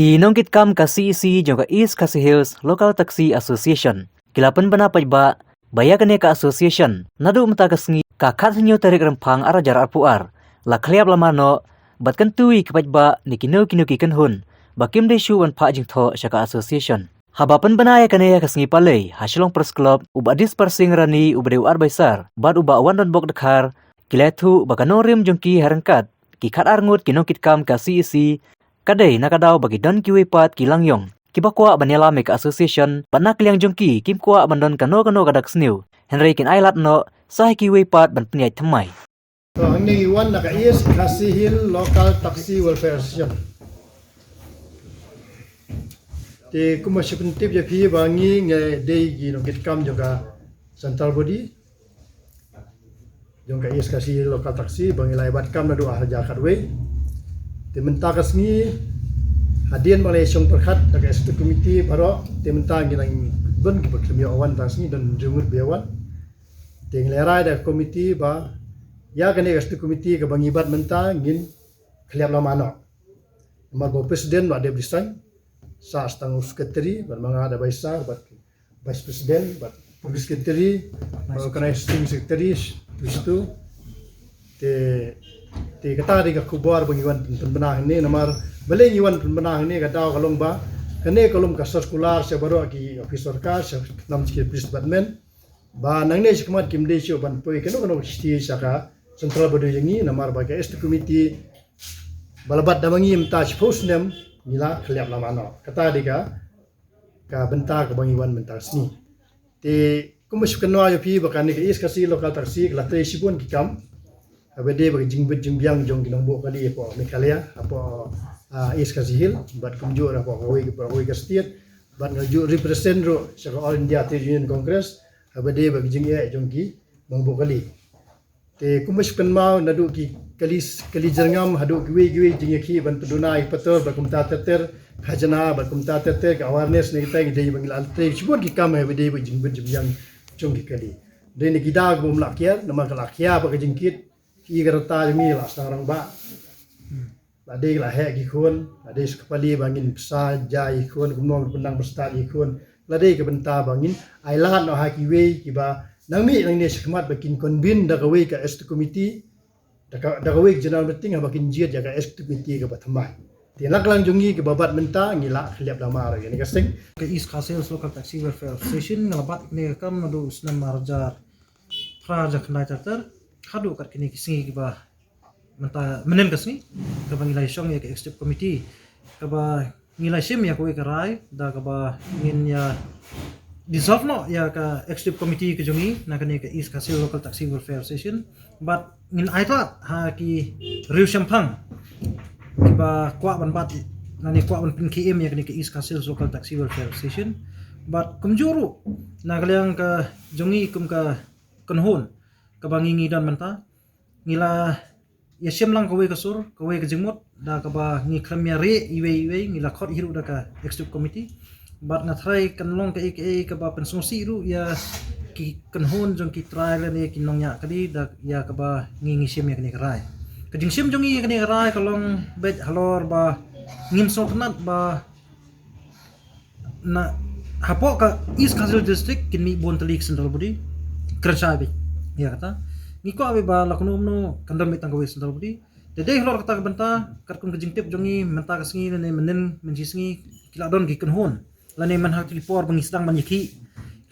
Kinongkit kam ka CEC jong ka East Khasi Hills Local Taxi Association. Kilapan banapay ba baya kane ka association nadu mata kasngi ka khatnyo tarik rempang ara jar arpuar. La khliap lamano batkan tui kapaj ba nikino kino kikan hun. Bakim de shu wan pha jing tho shaka association. Habapan banaya kane kasngi palei hasilong press club ubadis persing rani ubdeu arbaisar bad uba wandon bok dekhar kilethu bakanorim jongki harangkat ki khat arngut kinongkit kam ka CEC kadai nakadaw bagi don kiwi pat kilangyong kibakwa banyala mek association panak liang jongki kim kwa bandon kano kadak sniu Henry kin ailat no sahi kiwi pat ban penyai thamai so hangni wan naka East Khasi Hill Local Taxi Welfare Association te kumasipun tip je phi bangi nge dei gi no kit kam juga central body jong ka East Khasi Hill Local Taxi bangi lai bat kam na do harja kadwe te menta kasngi hadian Malaysia perkhat daga executive committee baro te menta ngilang ben ki berkemi awan tasni dan jumur biawan te nglerai da committee ba ya kane executive committee ka bangibat menta ngin khliap lamano marbo presiden wa de brisan sa stang secretary bar manga ada baisa bat vice president bat secretary organizing secretary itu te kata di ka kubar bangiwan penbenah ini namar beli iwan penbenah ini kata kalong ba kene kalong ka circular se baru ki officer ka se nam ki police department ba nang ne sikmat kim de sio ban poi keno sti saka central bodo yangi namar ba ka est committee balabat damangi imta post nem nila khliap lamano kata di ka benta ka bangiwan benta sni te kumus kenwa yo pi bakani ka is kasi local taxi la te sibun ki kam abede bagi jingbet jimbiang jong ginambo kali apa mekalia apa East Khasi Hill bat kumjur apa kawai ka state bat ngaju represent ro sa All India Trade Union Congress abede bagi jingye jongki mangbo kali te kumus penmau nadu ki kali jerngam hadu giwe jingye ki ban peduna ipator bakumta teter khajana bakumta teter ka awareness ne kita ngi bangil alte sibun ki kam abede bagi jingbet jimbiang jongki kali dene gidag bom lakiar nama kalakia bagi jingkit ki garata jemi la sarang ba ade la he gi khon ade sekapali bangin psa jai khon gumnom penang bestali khon lade ke benta bangin ailat no haki we ki ba nangmi nang ne sekmat bakin konbin da gawe ka est committee da gawe general meeting bakin jiat ya ka est committee ka bathamai tinak lang jungi ke babat menta ngila khliap lama ra ni kasing ke East Khasi Hills Local Taxi Welfare Association ngalabat ne kam nadu snam marjar praja khnai tartar hadu kat kini kisingi kiba menta menen kasni ka bangilai song ya ke executive committee ka ba ngilai sim ya ko ikarai da ka ba ngin ya dissolve no ya ka executive committee ke jongi na kani ke East Khasi Local Taxi Welfare Association but ngin aitla ha ki riu sampang kiba kwa ban bat nani kwa ban pin KM ya kani ke East Khasi Local Taxi Welfare Association but kumjuru na kaliang ka jongi kum ka kanhon kabangingi dan menta ngila ya lang kawe kasur kawe ke jengmot da kaba ngi kramya re iwe ngila khot hiru da ka executive committee bat ngathrai kanlong ke kaba pensungsi ru ya ki kanhon jong ki trial ne ki nongya kadi da ya kaba ngi sim ya kani karai ke jing sim jong kani karai kalong bet halor ba ngim soknat ba na hapo ka East Khasi district kinmi bon telik central body kersabi ya kata ngiko abi ba lakunum no kandam mitang kawe central body dede hlor kata benta karkum kejingtip jongi menta kasngi ne menen menjisngi kiladon gi kunhon lane man hak telipor bangisdang manyiki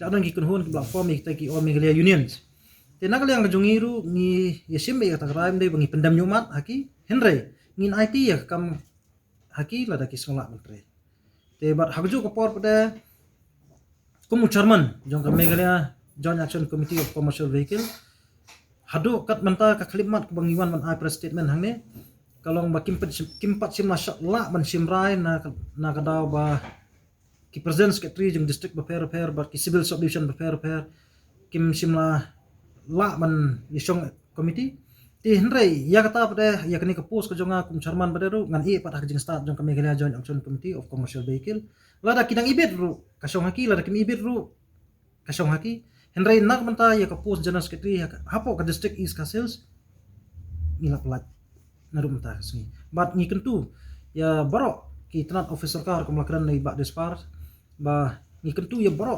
kiladon gi kunhon ki platform kita ki all Meghalaya unions tena kali yang jongi ru ngi yesim be kata raim de bangi pendam nyumat haki henry ngin IT ya kam haki lada ki solak mentre te bat hakju ko por pada kumu chairman jong ka Meghalaya Joint Action Committee of Commercial Vehicle hadu kat menta ka khlimat ke bangiwan man ai press statement hangne kalong ba kimpat sim la ban simrai na kadaw ba ki president secretary jeng district repair ba ki civil subdivision repair kim simla la ban yisong committee ti henrei ya kata pada ya kini ke post ke jonga kum chairman pada ru ngan pat hak jeng start jong ka Meghalaya Joint Action Committee of Commercial Vehicle lada kidang ibet ru kasong haki lada kim ibet ru kasong haki Henry nak menta ya ka post general secretary hapo ka district East Khasi Hills ngila pelat naru menta kasngi bat ngi kentu ya baro ki tanat officer kar kumlakran nei ba despar ba ngi kentu ya bro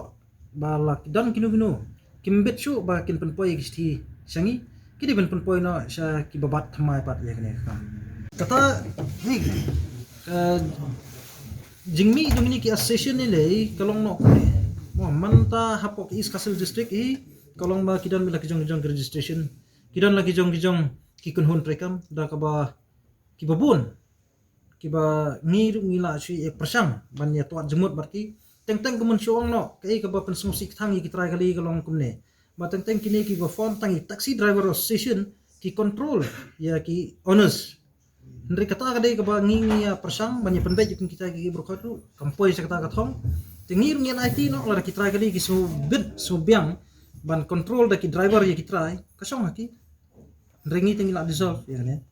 ba la dan kinu kimbet shu ba kin penpoi kisti sangi kidi ben penpoi no sha ki babat thamai pat ya kene kam kata hey jingmi jongni ki association ni lei kalong no kone mo manta hapok East Castle district kalong ba kidan mila kijong registration kidan lagi jong ki kunhun prekam da ka ba ki babun ki ba ngila si persang ban ya tuat jemut berarti teng kemun syong no kai ka ba pensmusik thangi ki try kali kalong kumne ba teng kini ki ba form tangi taxi driver association ki control ya ki owners Ndri kata kadai ka ba ngingi ya persang ban ya penbet yukin kita ki brokodu kampoi sa kata kathong tingir ngian IT no la ki try kali ki su bid su biang ban control da ki driver ya ki try kasong haki Ndri ngi tingi la dissolve ya ne